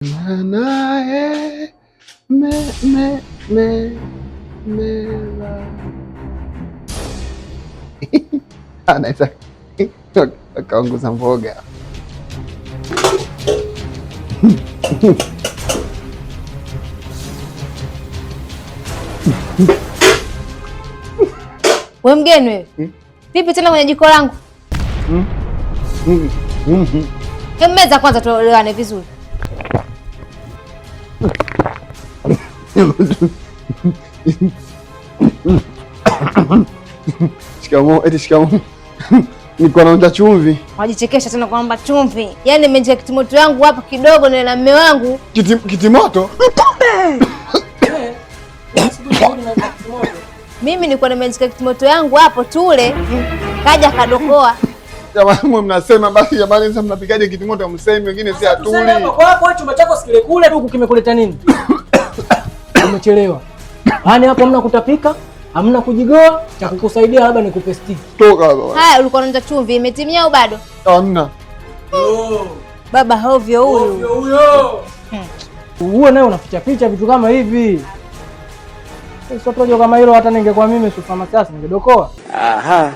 Nae mela anaweza akaunguza mboga. We mgeni wewe. Vipi tena kwenye jiko langu? Meza kwanza tuelewane vizuri. Shikamoo, eti shikamoo. Niko naonja chumvi. Wajichekesha tena kwamba chumvi. Yaani nimeje kitimoto yangu hapo kidogo na mume wangu. Kitimoto? Mimi nilikuwa nimejika kitimoto yangu hapo tule. Kaja kadokoa. Jamani mnasema basi jamani, sasa mnapikaje kitimoto msemi wengine si atuli. Sasa hapa kwako chumba chako sikile kule huku kimekuleta nini? Umechelewa. Yaani hapo hamna kutapika, hamna kujigoa, cha kukusaidia labda nikupe stick. Toka baba. Haya ulikuwa unaonja chumvi imetimia au bado? Hamna. Baba hovyo huyu. Hovyo huyo. Uwe naye unaficha ficha vitu kama hivi. Sio tojo kama hilo hata ningekuwa mimi supermarket ningedokoa. Aha.